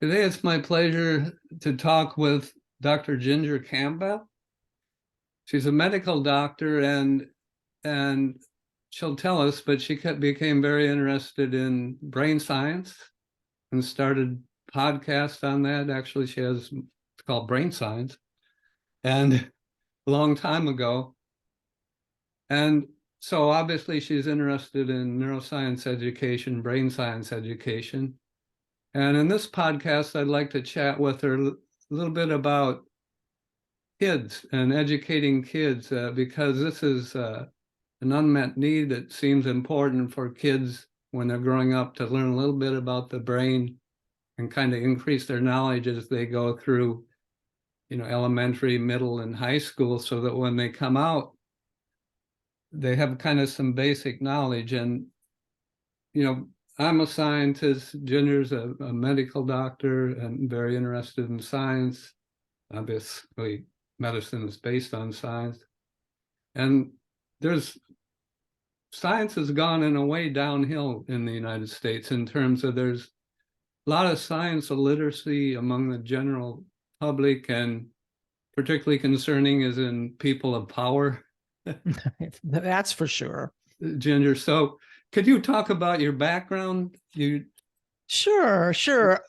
Today it's my pleasure to talk with Dr. Ginger Campbell. She's a medical doctor and she'll tell us, but she became very interested in brain science and started podcast on that. Actually, it's called Brain Science, and a long time ago. And so obviously she's interested in neuroscience education, brain science education. And in this podcast, I'd like to chat with her a little bit about kids and educating kids because this is an unmet need that seems important for kids when they're growing up to learn a little bit about the brain and kind of increase their knowledge as they go through, elementary, middle, and high school, so that when they come out, they have kind of some basic knowledge. And, I'm a scientist. Ginger's a medical doctor and very interested in science. Obviously, medicine is based on science. And science has gone in a way downhill in the United States in terms of there's a lot of science illiteracy among the general public, and particularly concerning is in people of power. That's for sure. Ginger, so could you talk about your background? Sure.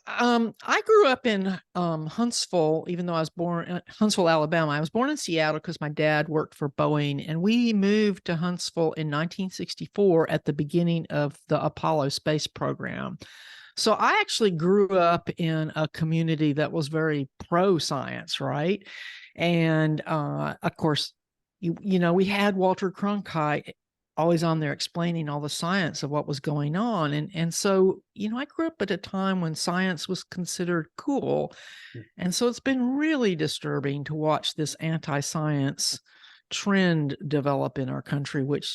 I grew up in Huntsville, even though I was born in Huntsville, Alabama. I was born in Seattle because my dad worked for Boeing, and we moved to Huntsville in 1964 at the beginning of the Apollo space program. So I actually grew up in a community that was very pro-science, right? And of course, we had Walter Cronkite always on there explaining all the science of what was going on. And so, I grew up at a time when science was considered cool. And so it's been really disturbing to watch this anti-science trend develop in our country, like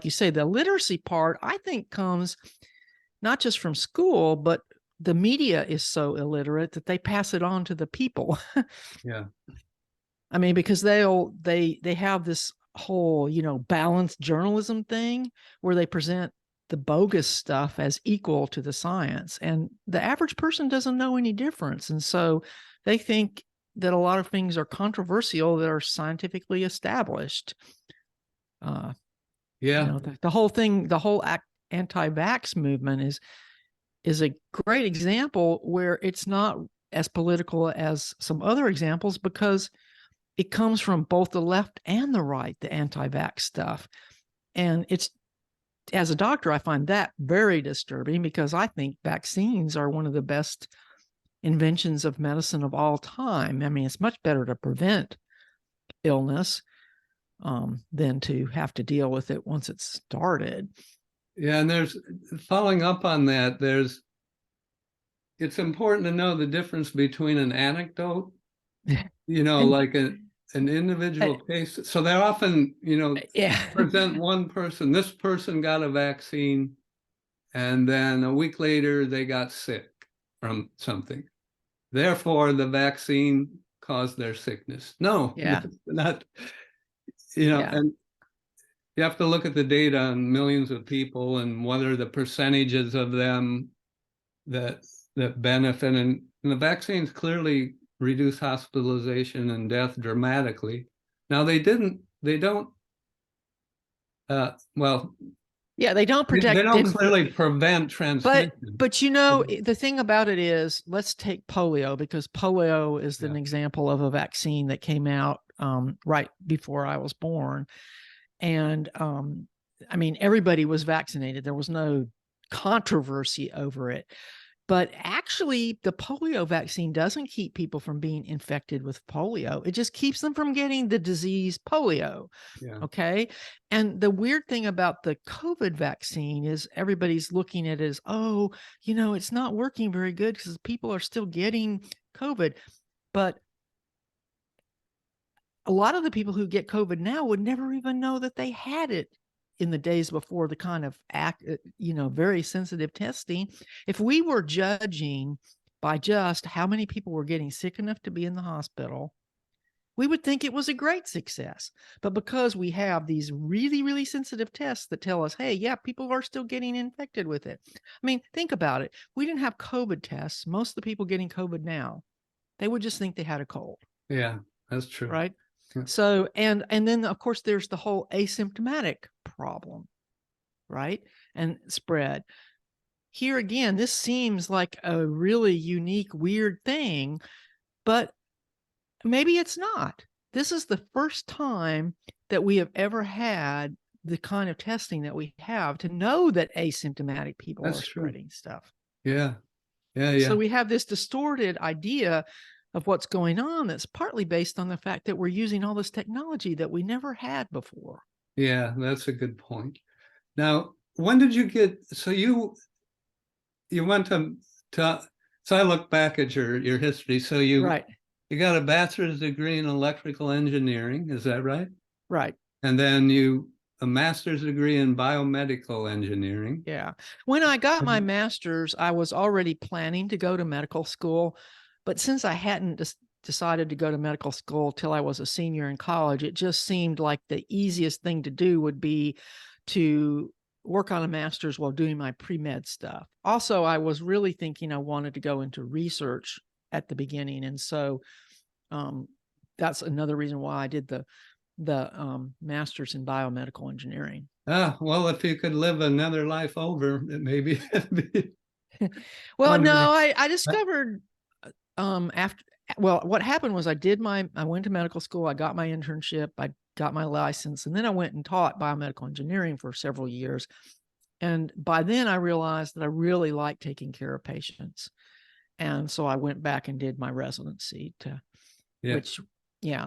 you say, the literacy part, I think, comes not just from school, but the media is so illiterate that they pass it on to the people. Yeah. I mean, because they have this whole, balanced journalism thing where they present the bogus stuff as equal to the science, and the average person doesn't know any difference. And so they think that a lot of things are controversial that are scientifically established. The whole anti-vax movement is a great example where it's not as political as some other examples, because it comes from both the left and the right, the anti-vax stuff. And as a doctor, I find that very disturbing, because I think vaccines are one of the best inventions of medicine of all time. I mean, it's much better to prevent illness than to have to deal with it once it's started. Yeah, and there's, following up on that, it's important to know the difference between an anecdote, like an individual case. So they often, present one person, this person got a vaccine, and then a week later they got sick from something. Therefore, the vaccine caused their sickness. No, not, and you have to look at the data on millions of people and what are the percentages of them that benefit. And the vaccines clearly reduce hospitalization and death dramatically. Now they don't they don't clearly prevent transmission. But the thing about it is, let's take polio, because polio is an example of a vaccine that came out right before I was born. And I mean, everybody was vaccinated. There was no controversy over it. But actually, the polio vaccine doesn't keep people from being infected with polio. It just keeps them from getting the disease polio. Yeah. Okay. And the weird thing about the COVID vaccine is everybody's looking at it as, it's not working very good because people are still getting COVID. But a lot of the people who get COVID now would never even know that they had it in the days before the kind of very sensitive testing. If we were judging by just how many people were getting sick enough to be in the hospital, we would think it was a great success. But because we have these really, really sensitive tests that tell us, hey, yeah, people are still getting infected with it. I mean, think about it. We didn't have COVID tests. Most of the people getting COVID now, they would just think they had a cold. Yeah, that's true. Right. Yeah. So, and then of course there's the whole asymptomatic problem, right? And spread. Here again, this seems like a really unique, weird thing, but maybe it's not. This is the first time that we have ever had the kind of testing that we have to know that asymptomatic people That's are true. spreading stuff. Yeah. Yeah. Yeah. So we have this distorted idea of what's going on that's partly based on the fact that we're using all this technology that we never had before. Yeah, that's a good point. Now, when did you get, so you went to so I look back at your history. So you got a bachelor's degree in electrical engineering, is that right? Right. And then a master's degree in biomedical engineering. Yeah. When I got my master's, I was already planning to go to medical school, but since I hadn't decided to go to medical school till I was a senior in college, it just seemed like the easiest thing to do would be to work on a master's while doing my pre-med stuff. Also, I was really thinking I wanted to go into research at the beginning. And so that's another reason why I did the master's in biomedical engineering. Well, if you could live another life over, maybe. Well, no, I discovered what happened was I went to medical school, I got my internship, I got my license, and then I went and taught biomedical engineering for several years. And by then I realized that I really liked taking care of patients. And so I went back and did my residency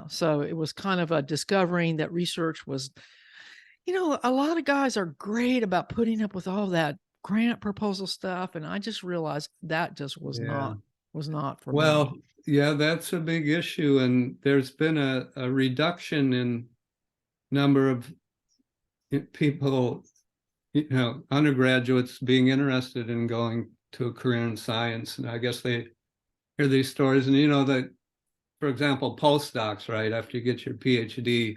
so it was kind of a discovering that research was, a lot of guys are great about putting up with all that grant proposal stuff. And I just realized that just was not for me. Well, yeah, that's a big issue. And there's been a reduction in number of people, undergraduates being interested in going to a career in science. And I guess they hear these stories and, that, for example, postdocs, right, after you get your PhD,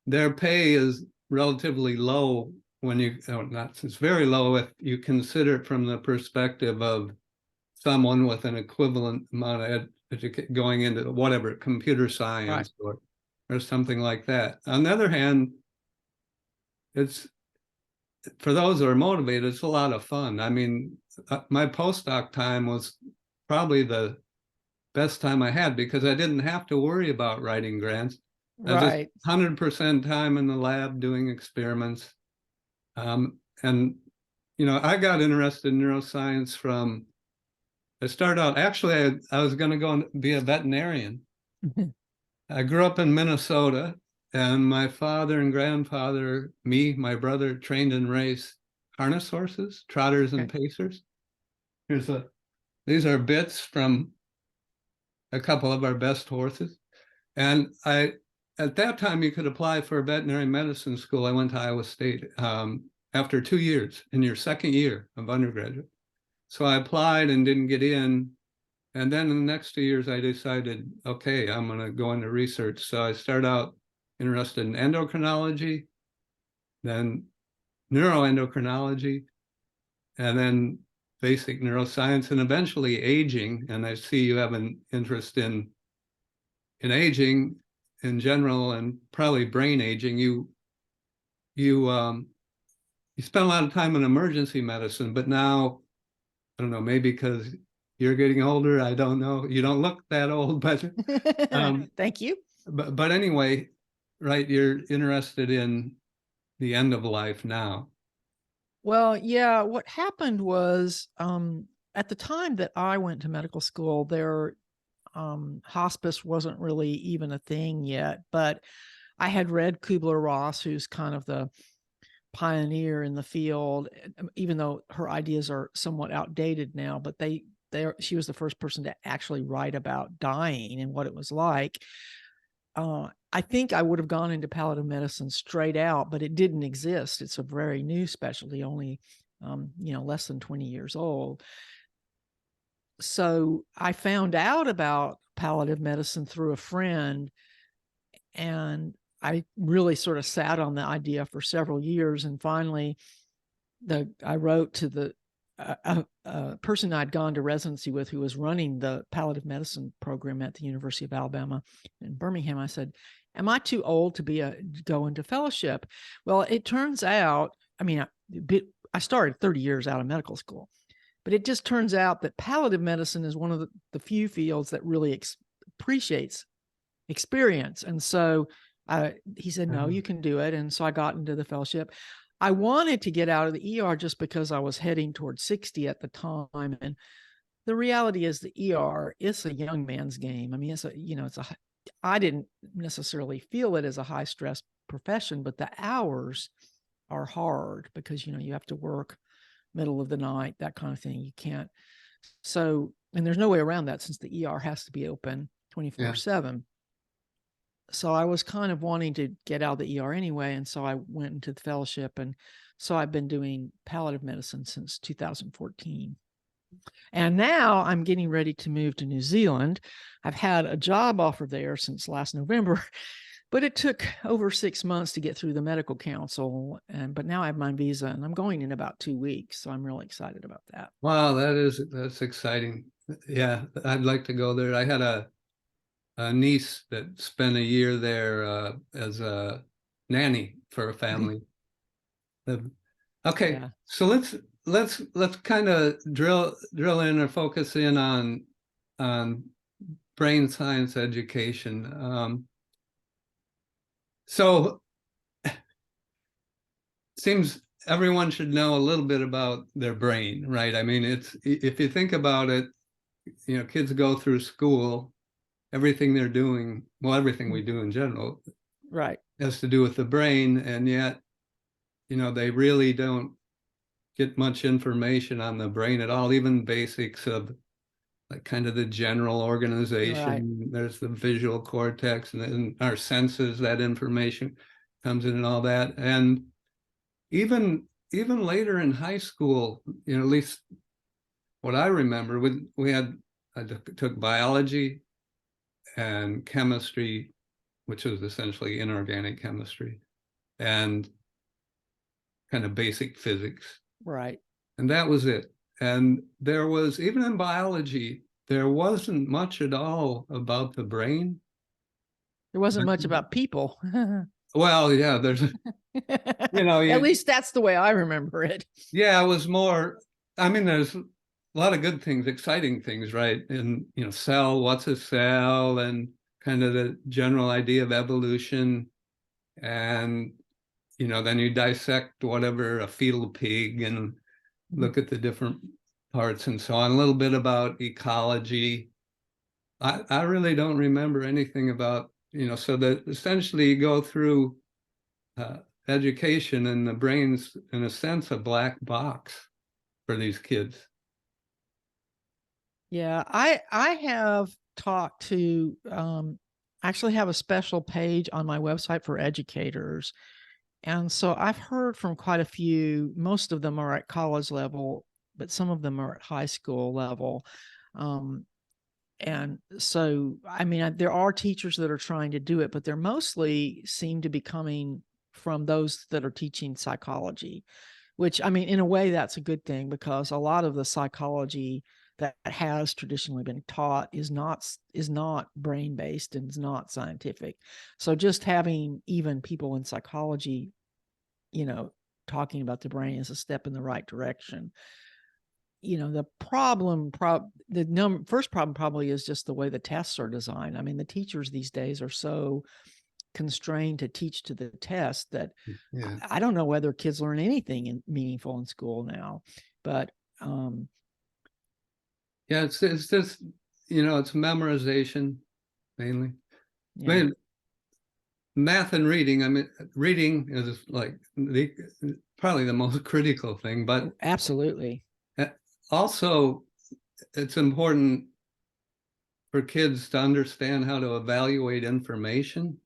their pay is relatively low when it's very low if you consider it from the perspective of someone with an equivalent amount of going into whatever, computer science or something like that. On the other hand, it's, for those who are motivated, it's a lot of fun. I mean, my postdoc time was probably the best time I had because I didn't have to worry about writing grants. I was just 100% time in the lab doing experiments. And, I got interested in neuroscience from, I started out, actually, I was going to go and be a veterinarian. I grew up in Minnesota, and my father and grandfather, my brother, trained and raced harness horses, trotters and pacers. These are bits from a couple of our best horses. And at that time, you could apply for a veterinary medicine school. I went to Iowa State after 2 years, in your second year of undergraduate. So I applied and didn't get in. And then in the next 2 years, I decided, okay, I'm going to go into research. So I started out interested in endocrinology, then neuroendocrinology, and then basic neuroscience, and eventually aging. And I see you have an interest in aging in general, and probably brain aging. You spent a lot of time in emergency medicine, but now, I don't know, maybe because you're getting older, I don't know. You don't look that old, but thank you. But anyway, right, you're interested in the end of life now. Well, yeah, what happened was at the time that I went to medical school, hospice wasn't really even a thing yet, but I had read Kubler-Ross, who's kind of the pioneer in the field, even though her ideas are somewhat outdated now, but she was the first person to actually write about dying and what it was like. I think I would have gone into palliative medicine straight out, but it didn't exist. It's a very new specialty, only, less than 20 years old. So I found out about palliative medicine through a friend. And I really sort of sat on the idea for several years. And finally, I wrote to the person I'd gone to residency with, who was running the palliative medicine program at the University of Alabama in Birmingham. I said, am I too old to go into fellowship? Well, it turns out, I mean, I started 30 years out of medical school, but it just turns out that palliative medicine is one of the few fields that really appreciates experience. And so he said, no, you can do it. And so I got into the fellowship. I wanted to get out of the ER just because I was heading towards 60 at the time. And the reality is the ER is a young man's game. I mean, I didn't necessarily feel it as a high stress profession, but the hours are hard because, you have to work middle of the night, that kind of thing. You can't. So, and there's no way around that since the ER has to be open 24/7. So I was kind of wanting to get out of the ER anyway. And so I went into the fellowship. And so I've been doing palliative medicine since 2014. And now I'm getting ready to move to New Zealand. I've had a job offer there since last November, but it took over 6 months to get through the medical council. But now I have my visa and I'm going in about 2 weeks. So I'm really excited about that. Wow, that's exciting. Yeah, I'd like to go there. I had a niece that spent a year there as a nanny for a family. Okay, Yeah. so let's kind of drill in or focus in on brain science education. So seems everyone should know a little bit about their brain, right? I mean, if you think about it, kids go through school, everything they're doing, well, everything we do in general, right, has to do with the brain, and yet, they really don't get much information on the brain at all, even basics of like kind of the general organization. Right. There's the visual cortex and then our senses, that information comes in and all that. And even later in high school, at least what I remember, I took biology and chemistry, which was essentially inorganic chemistry, and kind of basic physics. Right. And that was it. And there was, even in biology, there wasn't much at all about the brain. There wasn't much about people. Well, yeah, there's, At least that's the way I remember it. Yeah, it was more, I mean, there's a lot of good things, exciting things, right? And, what's a cell, and kind of the general idea of evolution. And, then you dissect whatever, a fetal pig, and look at the different parts and so on. A little bit about ecology. I really don't remember anything about, so that essentially you go through education, and the brain's, in a sense, a black box for these kids. Yeah, I have talked to actually have a special page on my website for educators. And so I've heard from quite a few. Most of them are at college level, but some of them are at high school level. And so, I mean, there are teachers that are trying to do it, but they're mostly seem to be coming from those that are teaching psychology, which, I mean, in a way, that's a good thing, because a lot of the psychology that has traditionally been taught is not brain based and is not scientific. So just having even people in psychology, talking about the brain is a step in the right direction. The first problem probably is just the way the tests are designed. I mean, the teachers these days are so constrained to teach to the test that I don't know whether kids learn anything meaningful in school now. But yeah, it's just, it's memorization mainly. Yeah. I mean, math and reading. I mean, reading is like probably the most critical thing, but absolutely. Also, it's important for kids to understand how to evaluate information,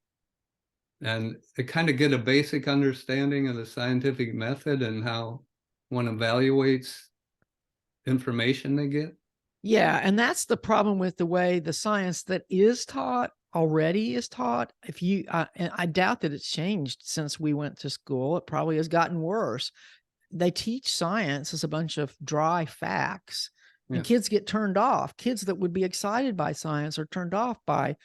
and to kind of get a basic understanding of the scientific method and how one evaluates information they get. Yeah, and that's the problem with the way the science that is taught already is taught. If you, and I doubt that it's changed since we went to school. It probably has gotten worse. They teach science as a bunch of dry facts, and Yeah. kids get turned off. Kids that would be excited by science are turned off by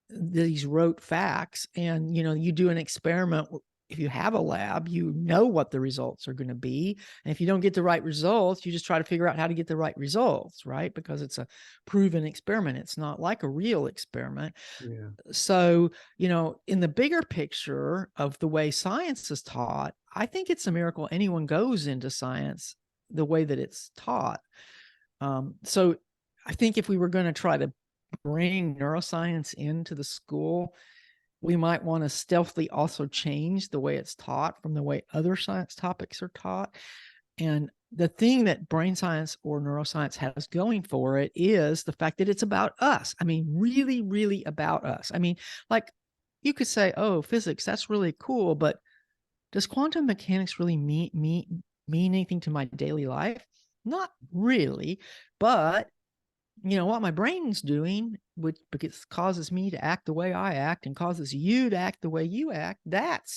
these rote facts. And, you do an experiment. If you have a lab, you know what the results are going to be. And if you don't get the right results, you just try to figure out how to get the right results, right? Because it's a proven experiment. It's not like a real experiment. Yeah. So, in the bigger picture of the way science is taught, I think it's a miracle anyone goes into science the way that it's taught. So I think if we were going to try to bring neuroscience into the school, we might want to stealthily also change the way it's taught from the way other science topics are taught. And the thing that brain science or neuroscience has going for it is the fact that it's about us. I mean, really, really about us. I mean, like you could say, oh, physics, that's really cool, but does quantum mechanics really mean anything to my daily life? Not really, but what my brain's doing, which because causes me to act the way I act and causes you to act the way you act, that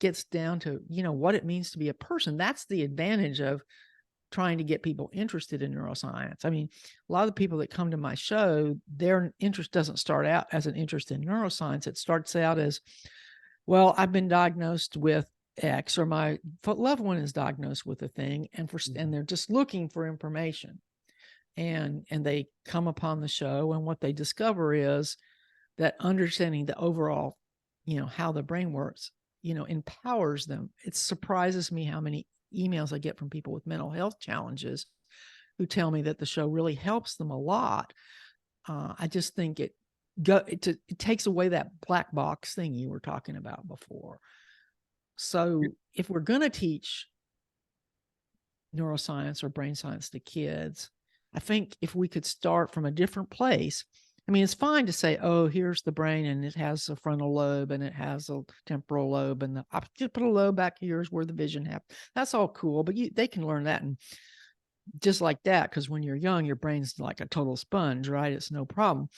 gets down to, what it means to be a person. That's the advantage of trying to get people interested in neuroscience. I mean, a lot of the people that come to my show, their interest doesn't start out as an interest in neuroscience. It starts out as, well, I've been diagnosed with X, or my loved one is diagnosed with a thing, and they're just looking for information. And they come upon the show, and what they discover is that understanding the overall, how the brain works, empowers them. It surprises me how many emails I get from people with mental health challenges who tell me that the show really helps them a lot. I just think it takes away that black box thing you were talking about before. So if we're going to teach neuroscience or brain science to kids, I think if we could start from a different place. I mean, it's fine to say, oh, here's the brain and it has a frontal lobe and it has a temporal lobe and the occipital lobe back here is where the vision happens. That's all cool, but they can learn that and just like that, because when you're young, your brain's like a total sponge, right? It's no problem.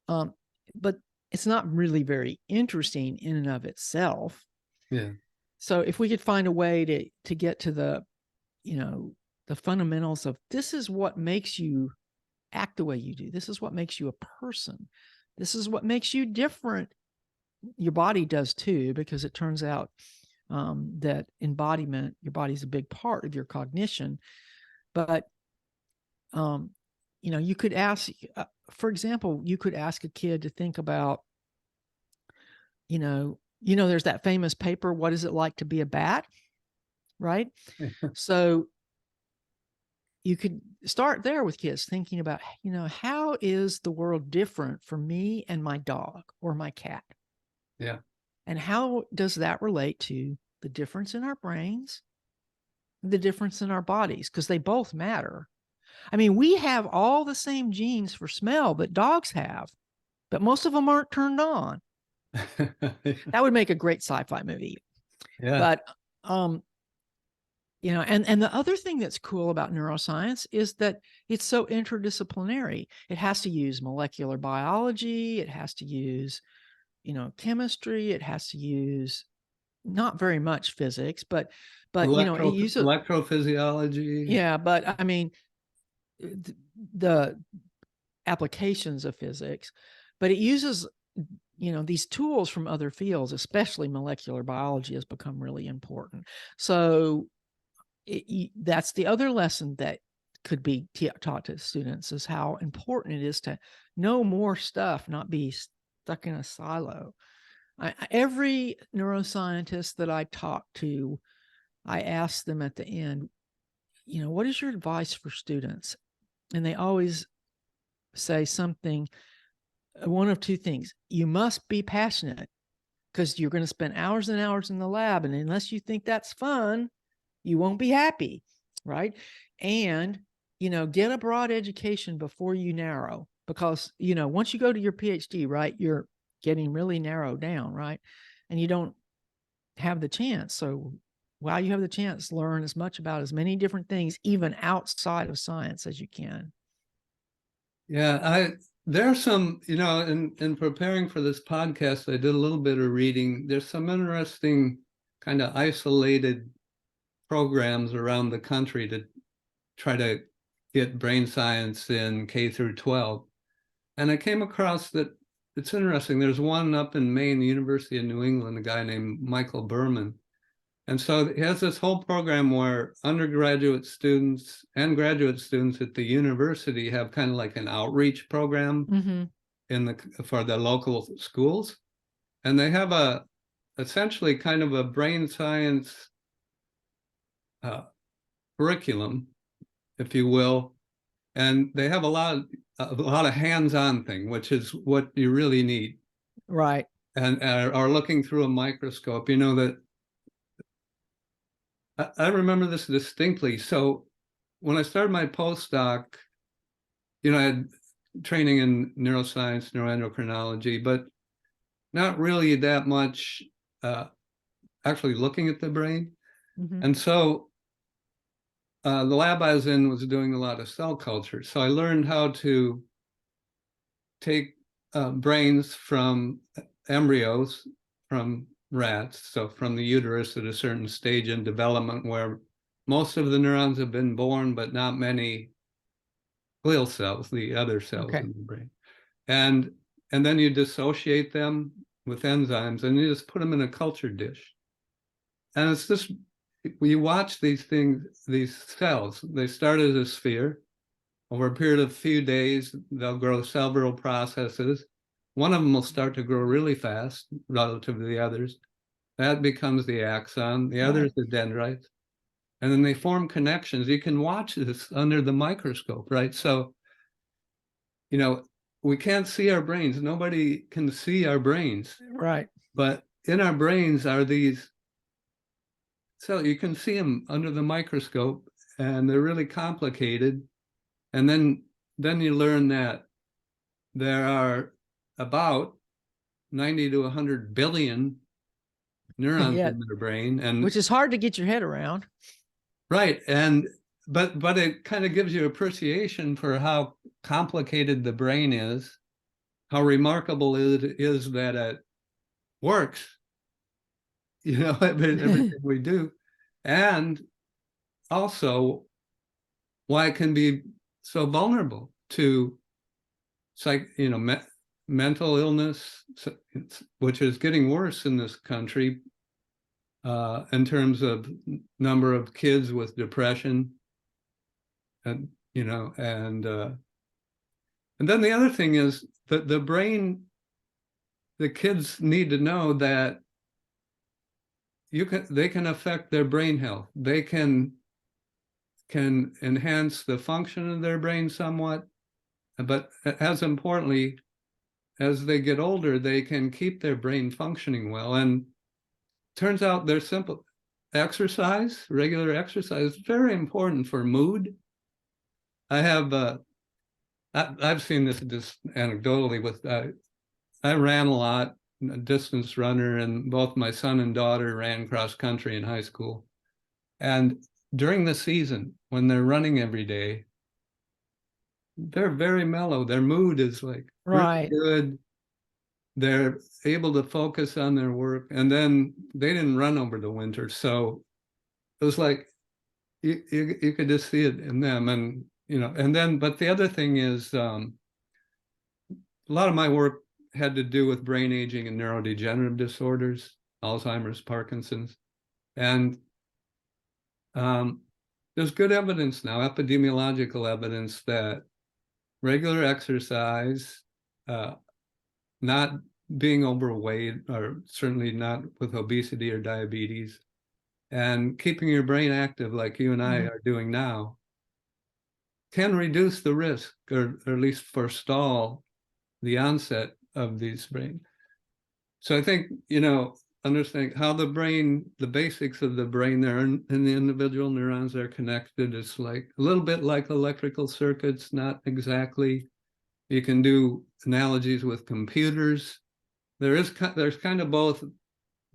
But it's not really very interesting in and of itself. Yeah. So if we could find a way to get to the fundamentals of this is what makes you act the way you do. This is what makes you a person. This is what makes you different. Your body does too, because it turns out that embodiment, your body's a big part of your cognition. But, you could ask, for example, you could ask a kid to think about, there's that famous paper, What Is It Like to Be a Bat? Right? So you could start there with kids thinking about, how is the world different for me and my dog or my cat? Yeah. And how does that relate to the difference in our brains, the difference in our bodies? Because they both matter. I mean, we have all the same genes for smell that dogs have, but most of them aren't turned on. That would make a great sci-fi movie. Yeah. But, and the other thing that's cool about neuroscience is that it's so interdisciplinary. It has to use molecular biology. It has to use, chemistry. It has to use not very much physics, but it uses electrophysiology. Yeah, but I mean, the applications of physics, but it uses these tools from other fields, especially molecular biology has become really important. So that's the other lesson that could be taught to students, is how important it is to know more stuff, not be stuck in a silo. Every neuroscientist that I talk to, I ask them at the end, what is your advice for students? And they always say something, one of two things. You must be passionate, because you're going to spend hours and hours in the lab. And unless you think that's fun, you won't be happy, right? And, get a broad education before you narrow, because, once you go to your PhD, right, you're getting really narrowed down, right? And you don't have the chance. So while you have the chance, learn as much about as many different things, even outside of science, as you can. Yeah, there are some, in preparing for this podcast, I did a little bit of reading. There's some interesting kind of isolated programs around the country to try to get brain science in K through 12. And I came across that it's interesting. There's one up in Maine, the University of New England, a guy named Michael Berman. And so he has this whole program where undergraduate students and graduate students at the university have kind of like an outreach program for the local schools. And they have essentially kind of a brain science curriculum, if you will. And they have a lot of hands-on thing, which is what you really need. Right. And are looking through a microscope, that I remember this distinctly. So when I started my postdoc, I had training in neuroscience, neuroendocrinology, but not really that much actually looking at the brain. And so the lab I was in was doing a lot of cell culture. So I learned how to take brains from embryos from rats, so from the uterus at a certain stage in development where most of the neurons have been born, but not many glial cells, the other cells in the brain. And then you dissociate them with enzymes and you just put them in a culture dish. And it's just, you watch these things, these cells, they start as a sphere. Over a period of a few days, they'll grow several processes. One of them will start to grow really fast relative to the others. That becomes the axon. The other is the dendrites. And then they form connections. You can watch this under the microscope, right? So, we can't see our brains. Nobody can see our brains. Right. But in our brains are these, so you can see them under the microscope and they're really complicated. And then you learn that there are about 90 to 100 billion neurons in their brain, and which is hard to get your head around. Right. And but it kind of gives you appreciation for how complicated the brain is, how remarkable it is that it works, everything we do, and also why it can be so vulnerable to mental illness, which is getting worse in this country in terms of number of kids with depression, and and then the other thing is that the brain, the kids need to know that they can affect their brain health. They can enhance the function of their brain somewhat, but as importantly, as they get older, they can keep their brain functioning well. And turns out they're simple. Exercise, regular exercise, is very important for mood. I've seen this just anecdotally with, I ran a lot, a distance runner, and both my son and daughter ran cross country in high school. And during the season, when they're running every day, they're very mellow. Their mood is like really good. They're able to focus on their work. And then they didn't run over the winter. So it was like, you could just see it in them. And, and then, but the other thing is, a lot of my work had to do with brain aging and neurodegenerative disorders, Alzheimer's, Parkinson's. And there's good evidence now, epidemiological evidence, that regular exercise, not being overweight, or certainly not with obesity or diabetes, and keeping your brain active like you and I are doing now, can reduce the risk, or at least forestall the onset of these brain. So I think, understanding how the brain, the basics of the brain there and the individual neurons are connected is like a little bit like electrical circuits, not exactly. You can do analogies with computers. There's kind of both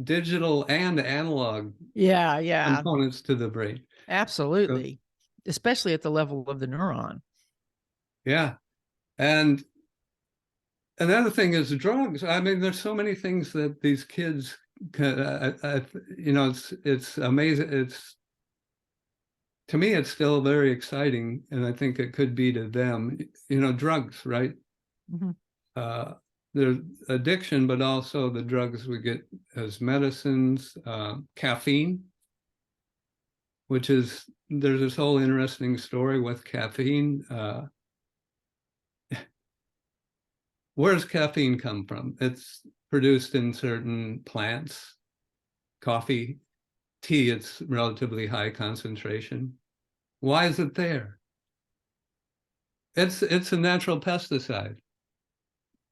digital and analog Yeah, components to the brain. So, absolutely. Especially at the level of the neuron. yeah. And another thing is drugs. I mean, there's so many things that these kids can, it's amazing. To me, it's still very exciting, and I think it could be to them. Drugs, right? Mm-hmm. There's addiction, but also the drugs we get as medicines, caffeine, which is, there's this whole interesting story with caffeine. Where does caffeine come from? It's produced in certain plants, coffee, tea, it's relatively high concentration. Why is it there? It's a natural pesticide.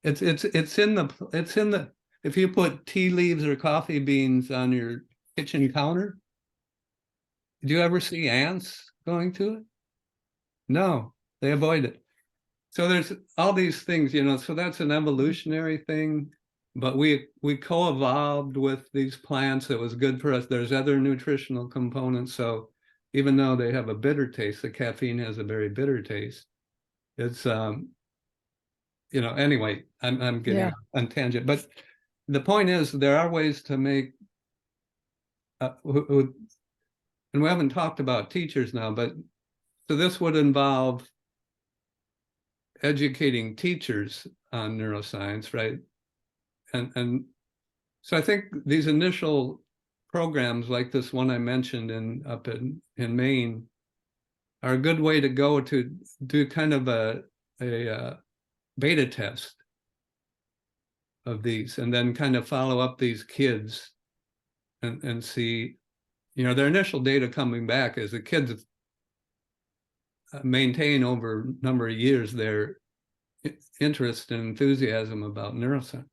It's in the if you put tea leaves or coffee beans on your kitchen counter, do you ever see ants going to it? No, they avoid it. So there's all these things, so that's an evolutionary thing, but we co-evolved with these plants. It was good for us. There's other nutritional components. So even though they have a bitter taste, the caffeine has a very bitter taste. It's anyway, I'm getting Yeah. on tangent, but the point is there are ways to make and we haven't talked about teachers now, but so this would involve educating teachers on neuroscience, right? And so I think these initial programs like this one I mentioned up in Maine are a good way to go to do kind of a beta test of these, and then kind of follow up these kids and see, their initial data coming back is the kids maintain over a number of years their interest and enthusiasm about neuroscience.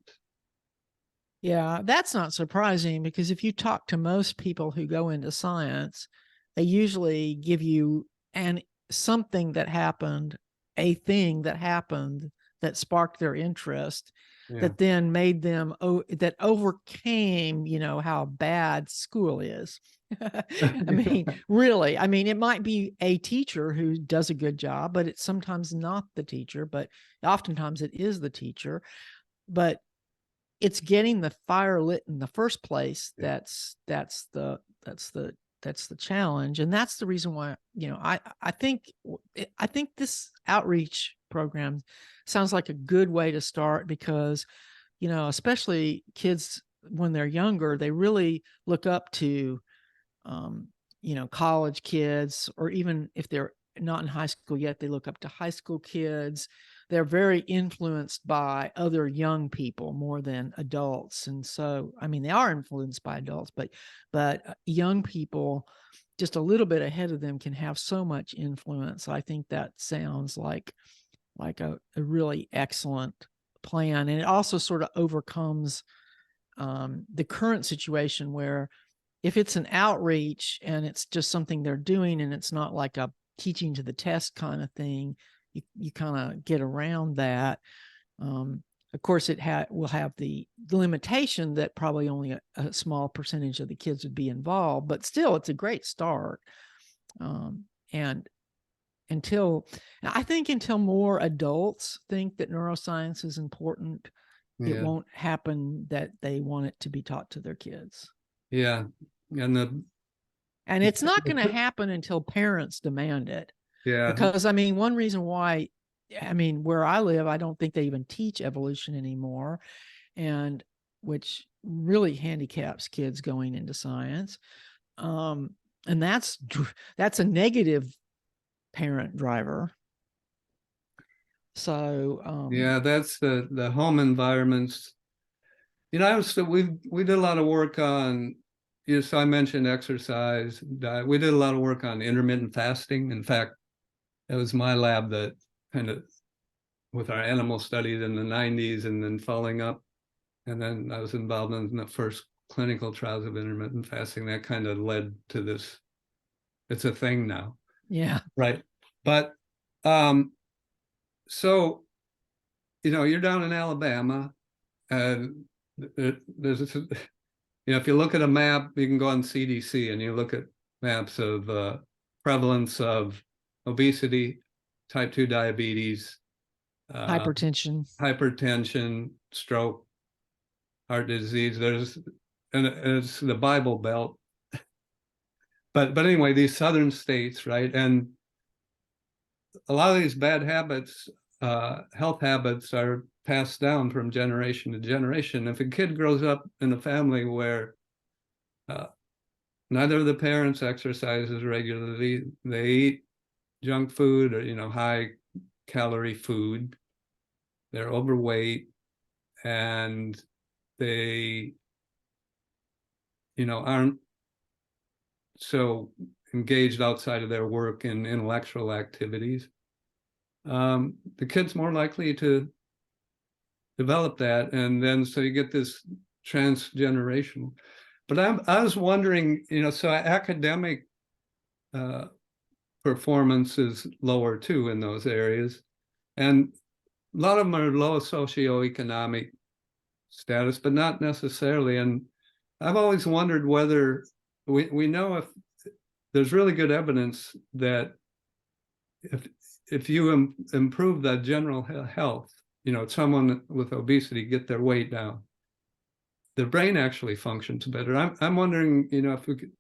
Yeah, that's not surprising because if you talk to most people who go into science, they usually give you something that happened, a thing that happened that sparked their interest, that then made them that overcame, how bad school is. I mean, really, I mean, it might be a teacher who does a good job, but it's sometimes not the teacher, but oftentimes it is the teacher. But it's getting the fire lit in the first place. That's the challenge. And that's the reason why, I think this outreach program sounds like a good way to start because, especially kids when they're younger, they really look up to, college kids, or even if they're not in high school yet, they look up to high school kids. They're very influenced by other young people more than adults. And so, I mean, they are influenced by adults, but young people just a little bit ahead of them can have so much influence. I think that sounds like a really excellent plan. And it also sort of overcomes the current situation where if it's an outreach and it's just something they're doing and it's not like a teaching to the test kind of thing, you kind of get around that. Of course, it will have the limitation that probably only a small percentage of the kids would be involved, but still, it's a great start. And I think until more adults think that neuroscience is important, it won't happen that they want it to be taught to their kids. Yeah. And it's not going to happen until parents demand it. Yeah. Because, I mean, one reason why, where I live, I don't think they even teach evolution anymore, and which really handicaps kids going into science. And that's a negative parent driver. So yeah, that's the home environments. We did a lot of work on, so I mentioned exercise, diet. We did a lot of work on intermittent fasting. In fact, it was my lab that kind of, with our animal studies in the 90s and then following up. And then I was involved in the first clinical trials of intermittent fasting. That kind of led to this. It's a thing now. Yeah. Right. But so, you're down in Alabama and there's if you look at a map, you can go on CDC and you look at maps of prevalence of obesity, type 2 diabetes, Hypertension. stroke, heart disease. And it's the Bible Belt. But anyway, these southern states, right? And a lot of these bad habits, health habits, are passed down from generation to generation. If a kid grows up in a family where neither of the parents exercises regularly, they eat junk food or high calorie food, they're overweight, and they aren't so engaged outside of their work in intellectual activities, the kid's more likely to develop that, and then so you get this transgenerational. But I was wondering, so academic performance is lower too in those areas, and a lot of them are low socioeconomic status, but not necessarily. And I've always wondered whether we know if there's really good evidence that if you improve the general health, someone with obesity, get their weight down, the brain actually functions better. I'm wondering, if we could,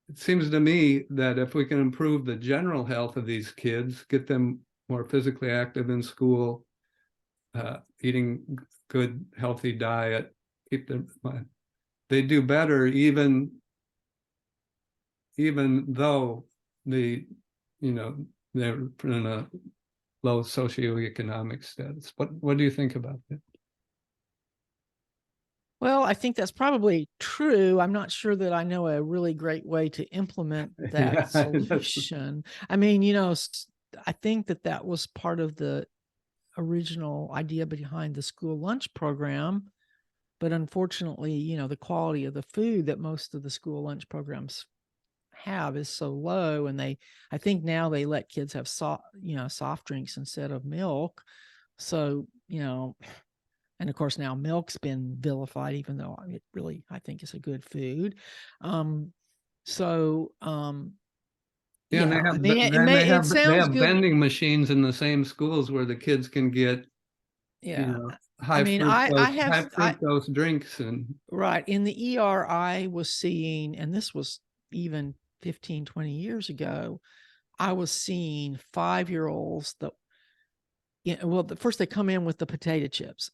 it seems to me that if we can improve the general health of these kids, get them more physically active in school, eating good, healthy diet, keep them, they do better, even though they're in a low socioeconomic status. What do you think about that? Well, I think that's probably true. I'm not sure that I know a really great way to implement that solution. I mean, I think that was part of the original idea behind the school lunch program. But unfortunately, the quality of the food that most of the school lunch programs have is so low. And I think now they let kids have soft drinks instead of milk. So, and of course now milk's been vilified, even though it really, I think, is a good food. Yeah, and they have vending machines in the same schools where the kids can get high fructose drinks. And right in the ER I was seeing, and this was even 15, 20 years ago, I was seeing 5-year-olds that, first they come in with the potato chips,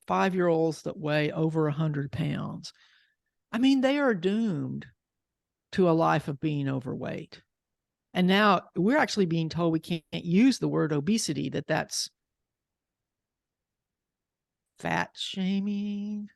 5-year-olds that weigh over 100 pounds. I mean, they are doomed to a life of being overweight. And now we're actually being told we can't use the word obesity, that's fat shaming.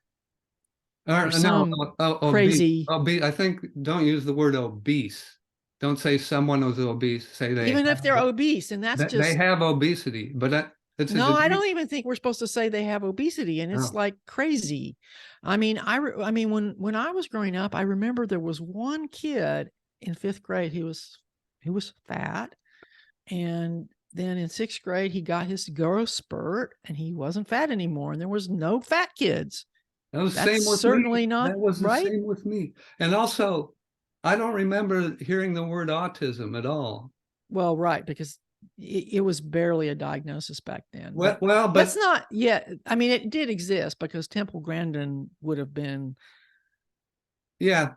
Or some crazy. Obese. I think don't use the word obese. Don't say someone was obese. Say they even if they're obese, and that's just they have obesity. But no, I don't even think we're supposed to say they have obesity, and it's like crazy. I mean, when I was growing up, I remember there was one kid in 5th grade who was fat, and then in 6th grade he got his growth spurt and he wasn't fat anymore, and there was no fat kids. That was the same with me. And also, I don't remember hearing the word autism at all. Well, right, because it was barely a diagnosis back then. But that's not yet. I mean, it did exist because Temple Grandin would have been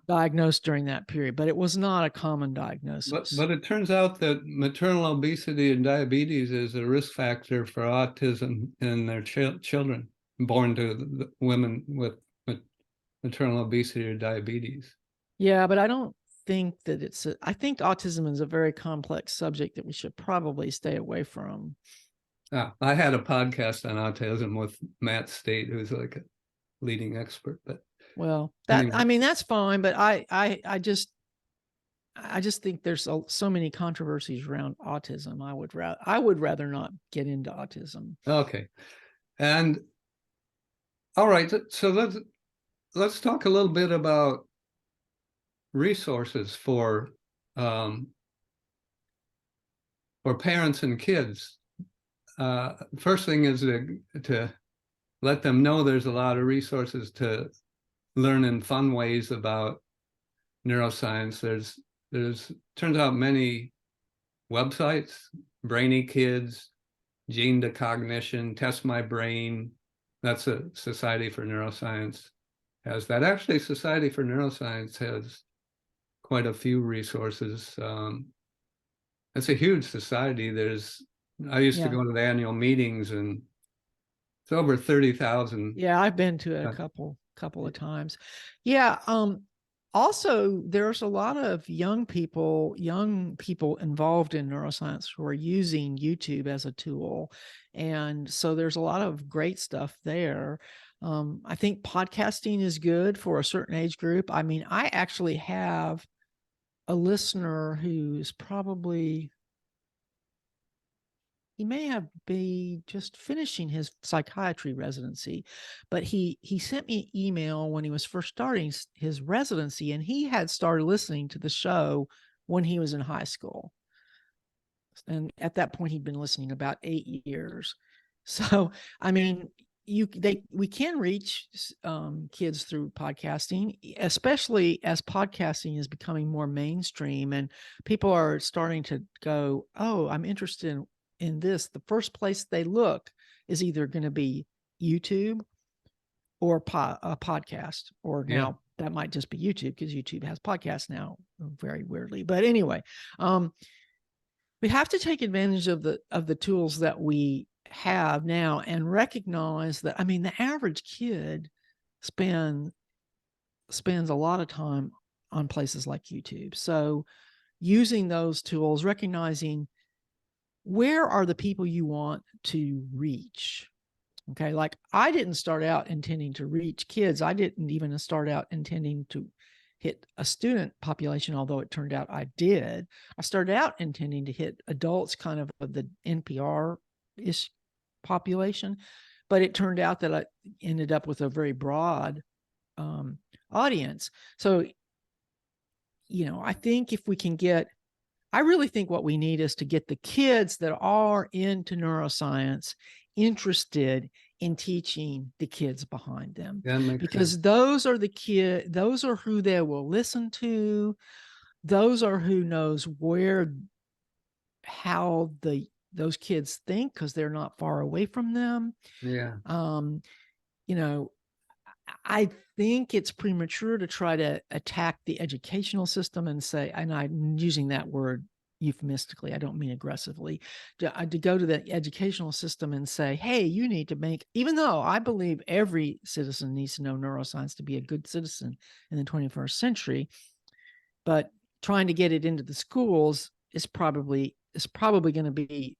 diagnosed during that period, but it was not a common diagnosis. But it turns out that maternal obesity and diabetes is a risk factor for autism in their children born to the women with maternal obesity or diabetes. Yeah, but I don't think that I think autism is a very complex subject that we should probably stay away from. I had a podcast on autism with Matt State, who's like a leading expert. But anyway. I mean, that's fine, but I just think there's so many controversies around autism. I would rather not get into autism. Okay, and all right, so let's talk a little bit about resources for parents and kids. First thing is to let them know there's a lot of resources to learn in fun ways about neuroscience. There's turns out many websites, Brainy Kids, Gene to Cognition, Test My Brain. That's a Society for Neuroscience has that. Actually, Society for Neuroscience has quite a few resources. It's a huge society. I used to Yeah. go to the annual meetings, and it's over 30,000. Yeah, I've been to it a couple of times. Yeah. Also, there's a lot of young people involved in neuroscience who are using YouTube as a tool. And so there's a lot of great stuff there. I think podcasting is good for a certain age group. I mean, I actually have a listener who's probably, he may have be just finishing his psychiatry residency, but he sent me an email when he was first starting his residency, and he had started listening to the show when he was in high school. And at that point, he'd been listening about 8 years. So, I mean, we can reach kids through podcasting, especially as podcasting is becoming more mainstream and people are starting to go, oh, I'm interested in this. The first place they look is either going to be YouTube or a podcast, or now that might just be YouTube because YouTube has podcasts now, very weirdly. But anyway, we have to take advantage of the tools that we have now and recognize that, I mean, the average kid spends a lot of time on places like YouTube. So using those tools, recognizing where are the people you want to reach. Okay. Like I didn't start out intending to reach kids. I didn't even start out intending to hit a student population, although it turned out I did. I started out intending to hit adults, kind of the NPR-ish population, but it turned out that I ended up with a very broad audience. So, I think if we can I really think what we need is to get the kids that are into neuroscience interested in teaching the kids behind them, because those are those are who they will listen to. Those are who knows how those kids think, because they're not far away from them. Yeah. I think it's premature to try to attack the educational system and say, and I'm using that word euphemistically, I don't mean aggressively, to go to the educational system and say, hey, you need to even though I believe every citizen needs to know neuroscience to be a good citizen in the 21st century, but trying to get it into the schools is probably going to be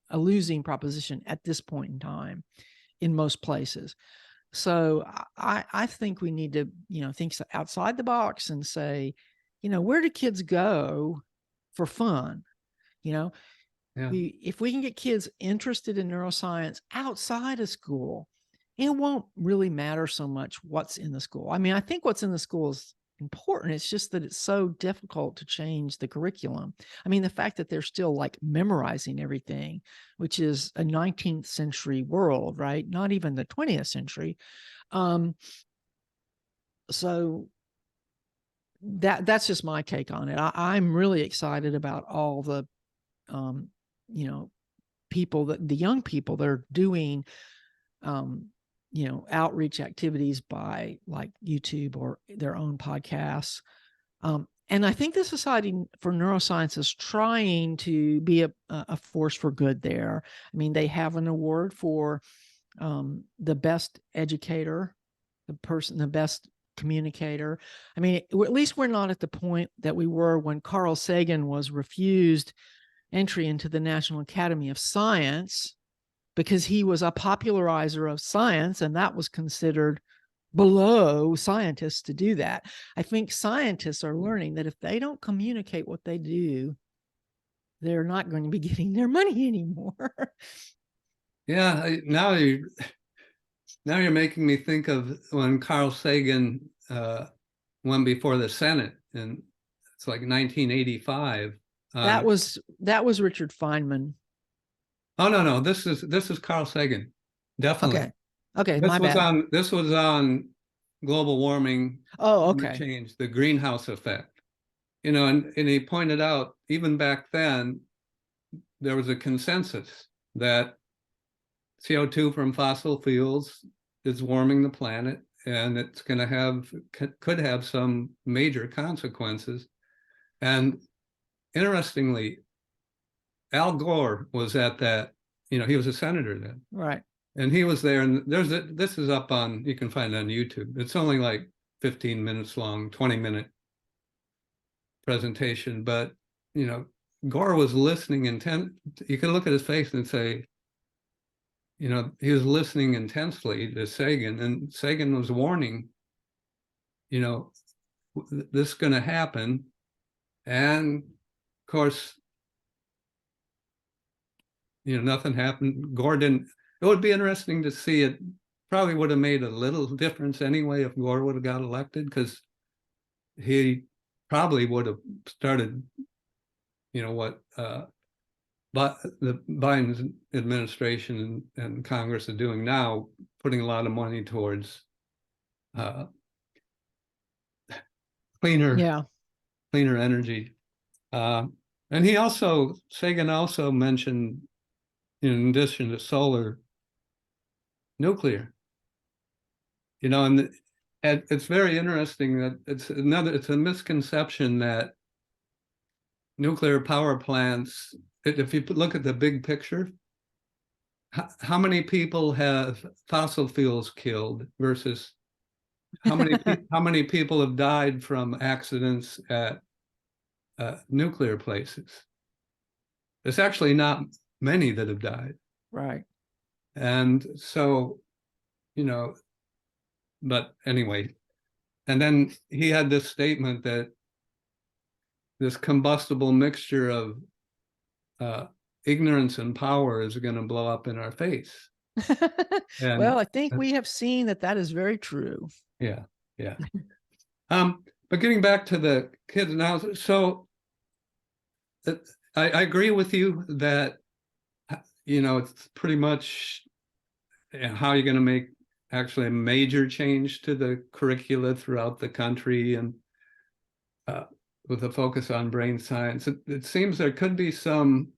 a losing proposition at this point in time in most places. So I think we need to, think outside the box and say, where do kids go for fun? If we can get kids interested in neuroscience outside of school, it won't really matter so much what's in the school. I mean, I think what's in the school is important. It's just that it's so difficult to change the curriculum. I mean, the fact that they're still like memorizing everything, which is a 19th century world, right? Not even the 20th century. So that's just my take on it. I'm really excited about all the, people the young people that are doing, outreach activities by like YouTube or their own podcasts. And I think the Society for Neuroscience is trying to be a force for good there. I mean, they have an award for the best educator, the best communicator. I mean, at least we're not at the point that we were when Carl Sagan was refused entry into the National Academy of Science because he was a popularizer of science, and that was considered below scientists to do that. I think scientists are learning that if they don't communicate what they do, they're not going to be getting their money anymore. Yeah, now you're making me think of when Carl Sagan went before the Senate, and it's like 1985. That was Richard Feynman. Oh no, this is Carl Sagan, definitely. Okay, This was on global warming, Oh, climate okay. change, the greenhouse effect. And he pointed out, even back then, there was a consensus that CO2 from fossil fuels is warming the planet, and it's going to could have some major consequences. And interestingly, Al Gore was at that, he was a senator then. Right. And he was there, and this is up on, you can find it on YouTube. It's only like 15 minutes long, 20-minute presentation, but Gore was listening intent. You can look at his face and say, he was listening intensely to Sagan, and Sagan was warning, this is going to happen. And of course, nothing happened. Gore didn't. It would be interesting to see. It probably would have made a little difference anyway if Gore would have got elected, because he probably would have started, but the Biden administration and Congress are doing now, putting a lot of money towards cleaner energy. And Sagan also mentioned, in addition to solar, nuclear. And it's very interesting that it's a misconception that nuclear power plants, if you look at the big picture, how many people have fossil fuels killed versus how many people have died from accidents at nuclear places? There's actually not many that have died. Right. And so, but anyway, and then he had this statement that this combustible mixture of ignorance and power is going to blow up in our face. And well, I think we have seen that is very true. Yeah. But getting back to the kids now, so I agree with you that it's pretty much how you're going to make actually a major change to the curricula throughout the country, and with a focus on brain science. It seems there could be some,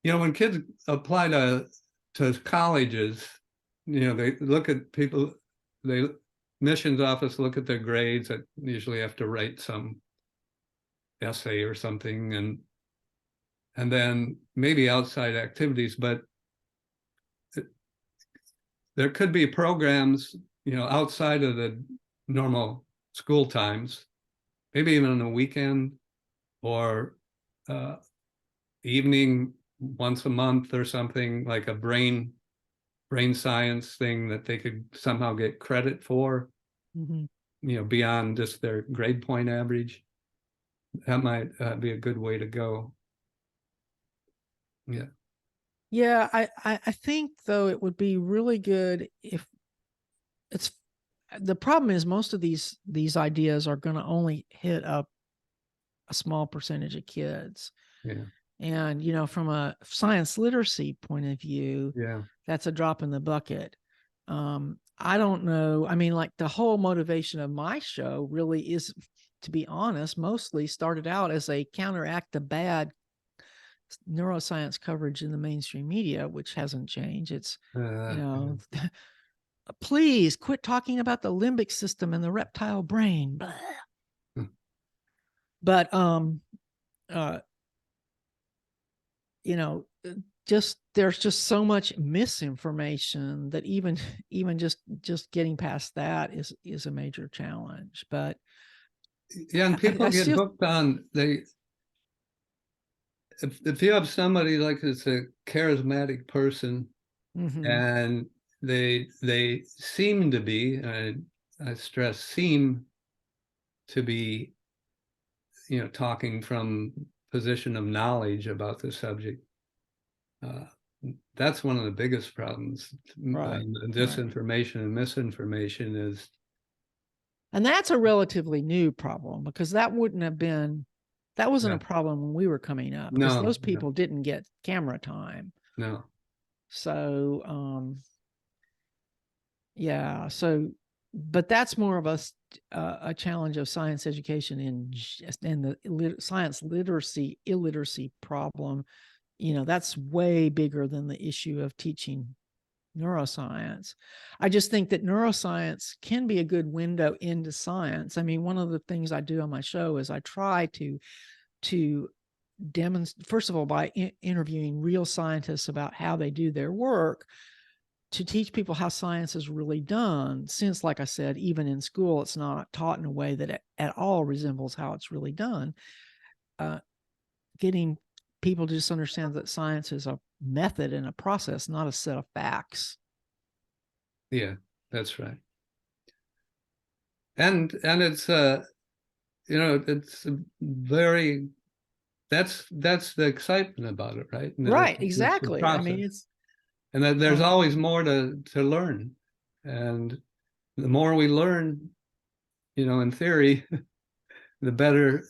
when kids apply to colleges, they look at people, admissions office look at their grades. That usually have to write some essay or something, and then maybe outside activities, but there could be programs, outside of the normal school times, maybe even on a weekend or evening once a month or something, like a brain science thing that they could somehow get credit for, beyond just their grade point average. That might be a good way to go. Yeah, I think though it would be really good if the problem is most of these ideas are going to only hit a small percentage of kids. Yeah. And from a science literacy point of view, that's a drop in the bucket. I don't know. I mean, like, the whole motivation of my show really is, to be honest, mostly started out as a counteract to bad neuroscience coverage in the mainstream media, which hasn't changed. It's, please quit talking about the limbic system and the reptile brain. But, there's just so much misinformation that even just getting past that is a major challenge. But and people get hooked on if you have somebody like it's a charismatic person, and they seem to be, I stress seem to be, talking from position of knowledge about the subject. That's one of the biggest problems. Right. Disinformation and misinformation is. And that's a relatively new problem, because that wasn't a problem when we were coming up, because those people didn't get camera time. No. So, Yeah. So, but that's more of a challenge of science education in the science literacy, illiteracy problem. That's way bigger than the issue of teaching neuroscience. I just think that neuroscience can be a good window into science. I mean, one of the things I do on my show is I try to demonstrate, first of all, by interviewing real scientists about how they do their work, to teach people how science is really done, since, like I said, even in school, it's not taught in a way that it at all resembles how it's really done. Getting people to just understand that science is a method and a process, not a set of facts. Yeah, that's right. And it's it's very, that's the excitement about it, right? And Right, it's the exactly. I mean, process. it's And that there's always more to learn. And the more we learn, in theory, the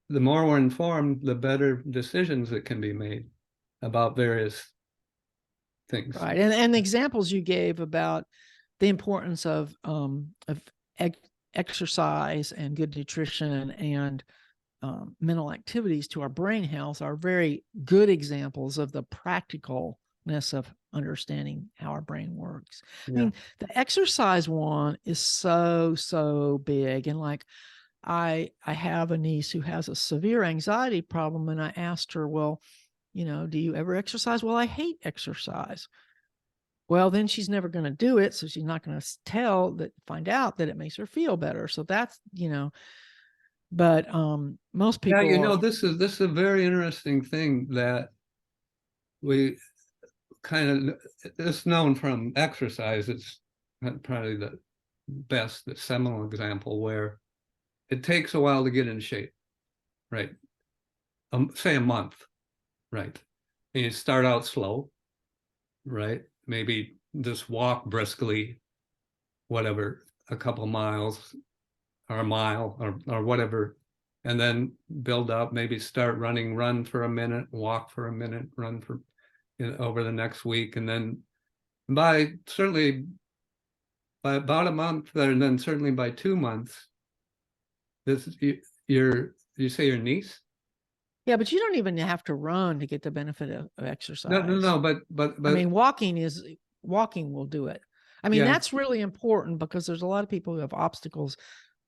more we're informed, the better decisions that can be made about various things. right. And the examples you gave about the importance of exercise and good nutrition and mental activities to our brain health are very good examples of the practicalness of understanding how our brain works. Yeah. I mean, the exercise one is so big. And like, I have a niece who has a severe anxiety problem, and I asked her, well, do you ever exercise? Well, I hate exercise. Well, then she's never going to do it. So she's not going to find out that it makes her feel better. So that's, but most people. Yeah, this is a very interesting thing that we it's known from exercise. It's probably the best, the seminal example where it takes a while to get in shape, right? Say a month, right? And you start out slow, right? Maybe just walk briskly, whatever, a couple miles or a mile or whatever, and then build up, maybe start run for a minute, walk for a minute, run for over the next week. And then by about a month, and then certainly by 2 months, you say your niece? Yeah, but you don't even have to run to get the benefit of exercise. No, but I mean, walking will do it. I mean, that's really important because there's a lot of people who have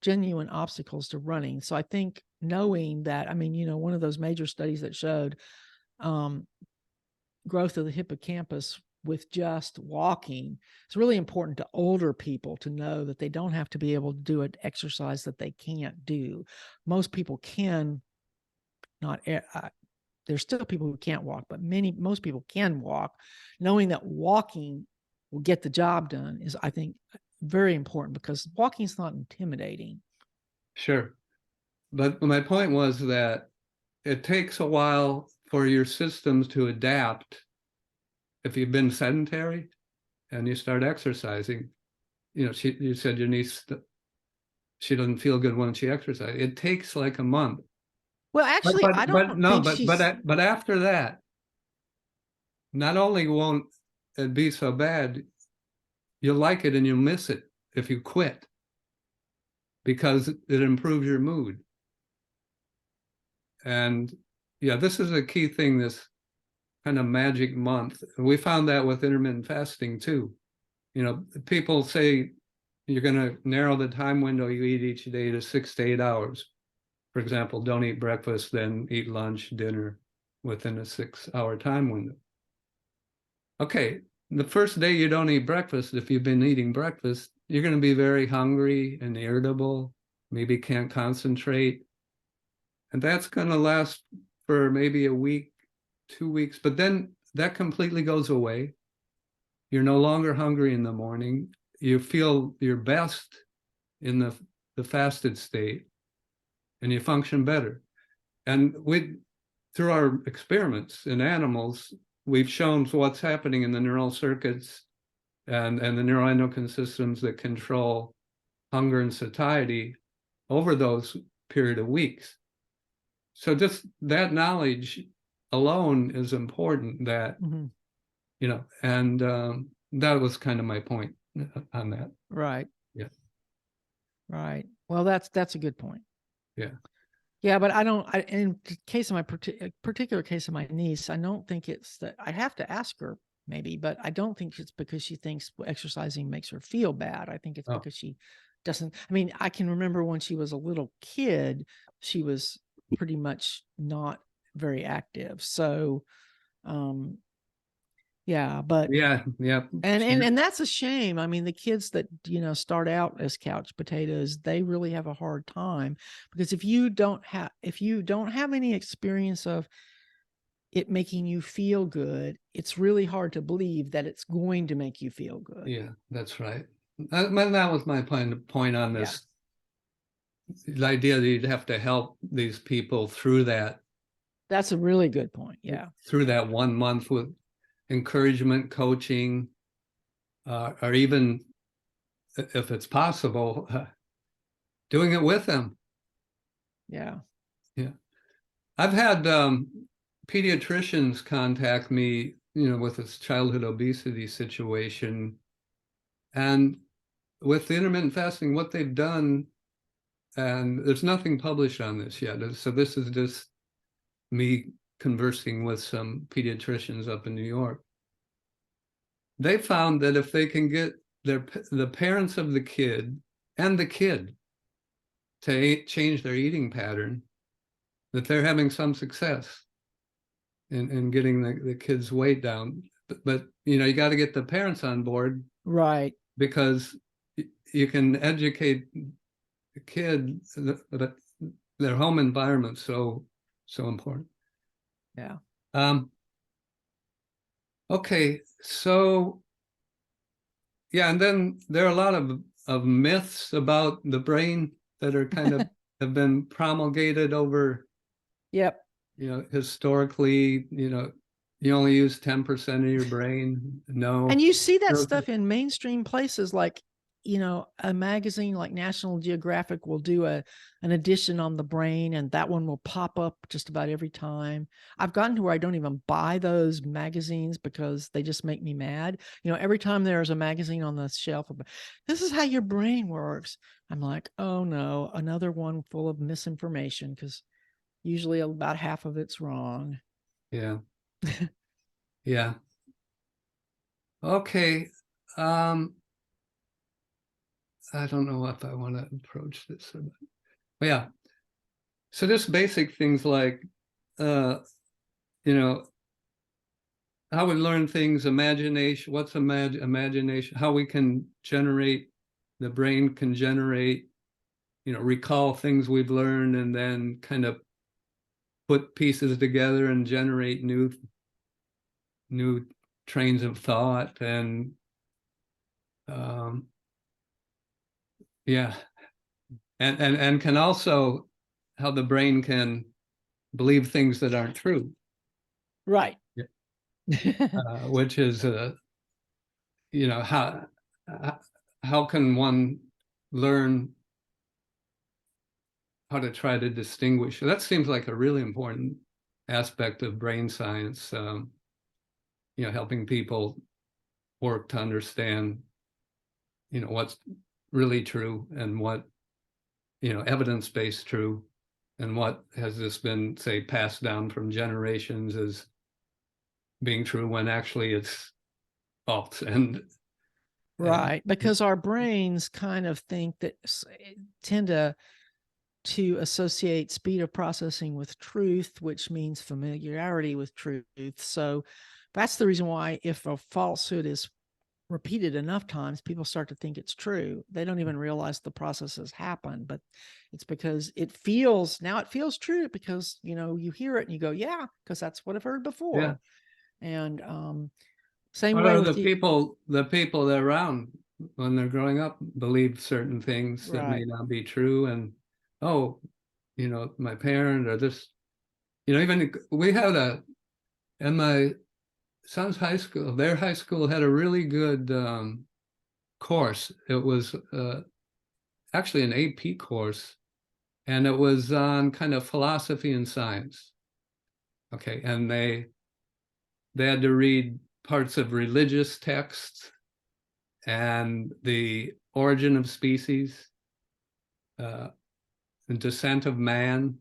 genuine obstacles to running. So I think knowing that, I mean, one of those major studies that showed growth of the hippocampus with just walking, it's really important to older people to know that they don't have to be able to do an exercise that they can't do. Most people can. Not there's still people who can't walk, but most people can walk. Knowing that walking will get the job done is, I think, very important, because walking is not intimidating. Sure. But my point was that it takes a while for your systems to adapt. If you've been sedentary and you start exercising, you said your niece, she doesn't feel good when she exercises. It takes like a month. Well, actually, I don't think but after that, not only won't it be so bad, you'll like it and you'll miss it if you quit, because it improves your mood. And yeah, this is a key thing, this kind of magic month. We found that with intermittent fasting too. People say you're going to narrow the time window you eat each day to 6 to 8 hours. For example, don't eat breakfast, then eat lunch, dinner within a 6-hour time window. Okay, the first day you don't eat breakfast, if you've been eating breakfast, you're going to be very hungry and irritable, maybe can't concentrate. And that's going to last for maybe a week, 2 weeks, but then that completely goes away. You're no longer hungry in the morning. You feel your best in the fasted state, and you function better. And through our experiments in animals, we've shown what's happening in the neural circuits and the neuroendocrine systems that control hunger and satiety over those period of weeks. So just that knowledge alone is important, that, and that was kind of my point. on that. Right. Yeah. Right. Well, that's a good point. Yeah. Yeah, but in the case of my particular case of my niece, I don't think it's that. I have to ask her maybe, but I don't think it's because she thinks exercising makes her feel bad. I think it's Oh. because she doesn't. I mean, I can remember when she was a little kid, she was pretty much not very active. So, yeah, but Yeah. and that's a shame. I mean, the kids that start out as couch potatoes, they really have a hard time, because if you don't have any experience of it making you feel good, it's really hard to believe that it's going to make you feel good. Yeah, that's right. That was my point on this. The idea that you'd have to help these people through that. That's a really good point. Yeah. Through that 1 month with encouragement, coaching, or even if it's possible, doing it with them. Yeah. Yeah. I've had pediatricians contact me, with this childhood obesity situation. And with the intermittent fasting, what they've done, and there's nothing published on this yet. So this is just me conversing with some pediatricians up in New York. They found that if they can get the parents of the kid and the kid to change their eating pattern, that they're having some success in getting the kid's weight down. But you got to get the parents on board, right? Because you can educate the kid, but their home environment's so important. Yeah. Okay, so yeah, and then there are a lot of myths about the brain that are kind of have been promulgated over, Yep. historically, you only use 10% of your brain. No. And you see that No. stuff in mainstream places like, a magazine like National Geographic will do an edition on the brain, and that one will pop up just about every time. I've gotten to where I don't even buy those magazines because they just make me mad. Every time there's a magazine on the shelf, this is how your brain works. I'm like, oh no, another one full of misinformation, because usually about half of it's wrong. Yeah. Yeah. Okay. I don't know if I want to approach this. But yeah. So just basic things like, how we learn things, imagination, what's imagination, how we can generate, the brain can generate, recall things we've learned and then kind of put pieces together and generate new trains of thought. And yeah, and can also, how the brain can believe things that aren't true, Right. which is how can one learn how to try to distinguish? That seems like a really important aspect of brain science, helping people work to understand, what's really true and what, evidence-based true, and what has just been, say, passed down from generations as being true when actually it's false. And right, because our brains kind of think that tend to associate speed of processing with truth, which means familiarity with truth. So that's the reason why, if a falsehood is repeated enough times, people start to think it's true. They don't even realize the process has happened, but it's because it feels true, because you hear it and you go, yeah, because that's what I've heard before. Yeah. And same what way are with the people that are around when they're growing up believe certain things that may right. not be true. And my parent or this, even we had in my son's high school, their high school had a really good course. It was actually an AP course, and it was on kind of philosophy and science. Okay, and they had to read parts of religious texts, and the origin of species, the descent of man,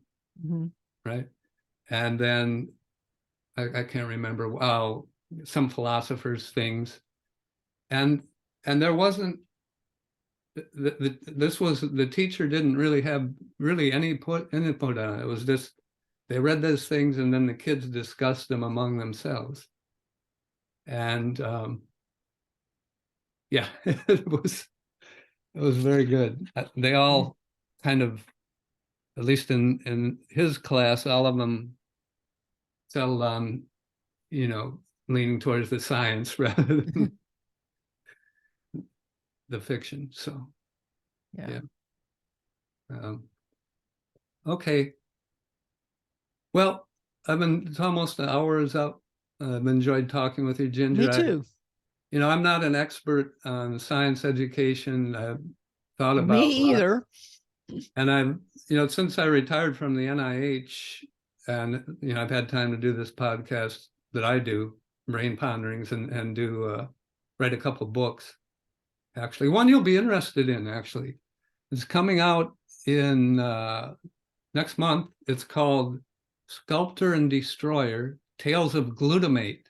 right? And then I can't remember some philosophers' things, and there wasn't the teacher didn't really have any input on it. It was just they read those things and then the kids discussed them among themselves, and yeah, it was very good. They all kind of, at least in his class, all of them settled on, leaning towards the science rather than the fiction. So, yeah. Okay. Well, it's almost an hour is up. I've enjoyed talking with you, Ginger. Me too. I'm not an expert on science education. I've thought about me either. And I've, since I retired from the NIH, and I've had time to do this podcast that I do, Brain Ponderings, and do write a couple books. Actually, one you'll be interested in. Actually, it's coming out in next month. It's called Sculptor and Destroyer: Tales of Glutamate,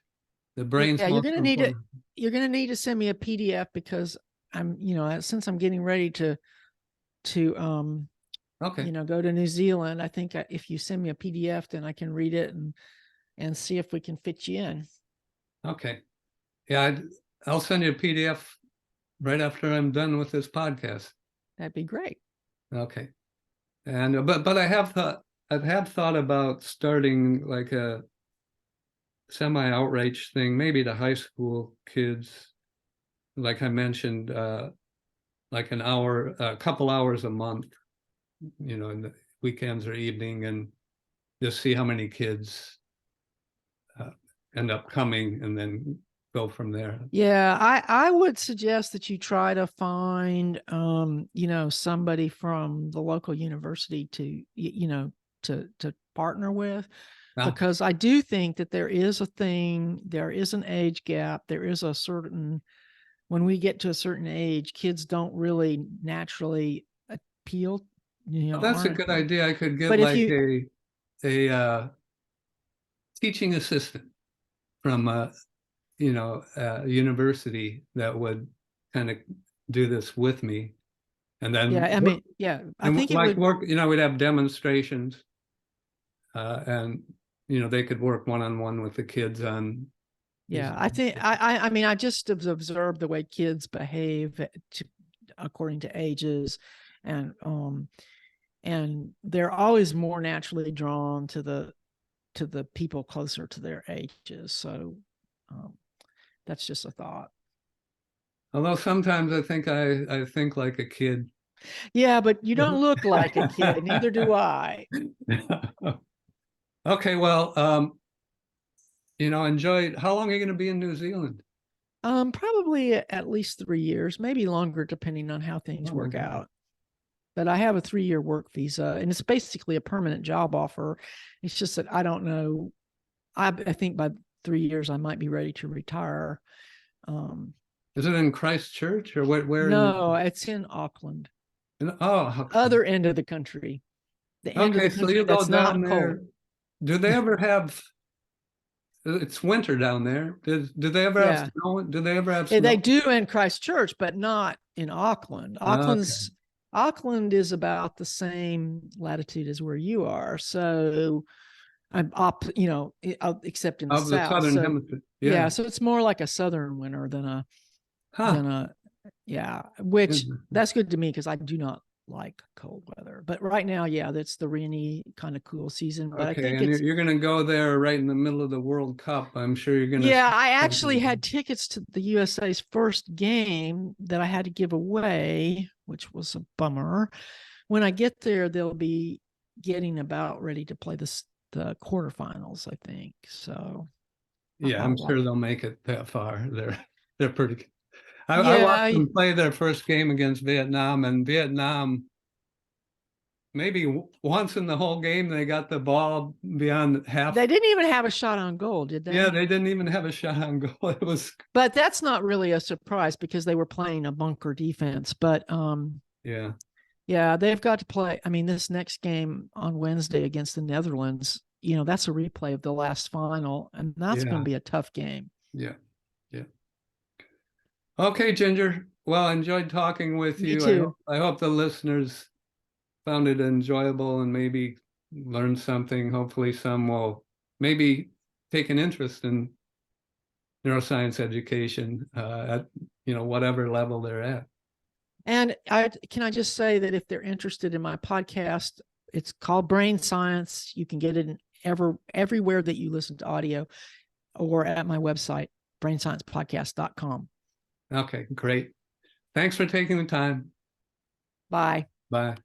the brain's you're most you're gonna need to send me a PDF, because I'm, since I'm getting ready to okay. Go to New Zealand. I think if you send me a PDF, then I can read it and see if we can fit you in. Okay. Yeah, I'll send you a PDF right after I'm done with this podcast. That'd be great. Okay. And but I've thought about starting like a semi-outreach thing, maybe to high school kids, like I mentioned, like a couple hours a month, in the weekends or evening, and just see how many kids end up coming, and then go from there. Yeah, I would suggest that you try to find somebody from the local university to to partner with, because I do think that there is an age gap. There is a certain, when we get to a certain age, kids don't really naturally appeal. That's a good idea. I could get a teaching assistant from a university that would kind of do this with me, and then I think it would work. We'd have demonstrations, and they could work one-on-one with the kids on. Yeah, I think I mean I just observed the way kids behave according to ages, and they're always more naturally drawn to the people closer to their ages. So that's just a thought. Although sometimes I think like a kid. Yeah, but you don't look like a kid. Neither do I. Okay, well, enjoy. How long are you going to be in New Zealand? Probably at least 3 years, maybe longer, depending on how things work out. But I have a 3-year work visa, and it's basically a permanent job offer. It's just that I don't know. I think by 3 years I might be ready to retire. Is it in Christchurch or where? No, it's in Auckland. Other end of the country. The end of the country, so you go down there. Cold. Do they ever have? It's winter down there. Do they ever have snow? Do they ever have snow? They do in Christchurch, but not in Auckland. Auckland is about the same latitude as where you are. So I'm up, except in the south. Southern hemisphere. Yeah, so it's more like a southern winter than a which that's good to me, because I do not like cold weather. But right now, that's the rainy kind of cool season. But I think you're going to go there right in the middle of the World Cup. I'm sure you're going to. Yeah, I actually had tickets to the USA's first game that I had to give away, which was a bummer. When I get there, they'll be getting about ready to play the quarterfinals, I think. So yeah, I'm sure they'll make it that far. They're pretty good. I watched them play their first game against Vietnam, and Vietnam maybe once in the whole game they got the ball beyond half. They didn't even have a shot on goal, did they? Yeah, they didn't even have a shot on goal. It was, But that's not really a surprise because they were playing a bunker defense. But yeah, yeah, they've got to play. I mean, this next game on Wednesday against the Netherlands, that's a replay of the last final, and that's going yeah, to be a tough game. yeah, yeah. Okay, Ginger. Well, I enjoyed talking with Me you. too. I hope the listeners found it enjoyable and maybe learned something. Hopefully some will maybe take an interest in neuroscience education at whatever level they're at. And can I just say that if they're interested in my podcast, it's called Brain Science. You can get it in everywhere that you listen to audio, or at my website, brainsciencepodcast.com. Okay, great. Thanks for taking the time. Bye. Bye.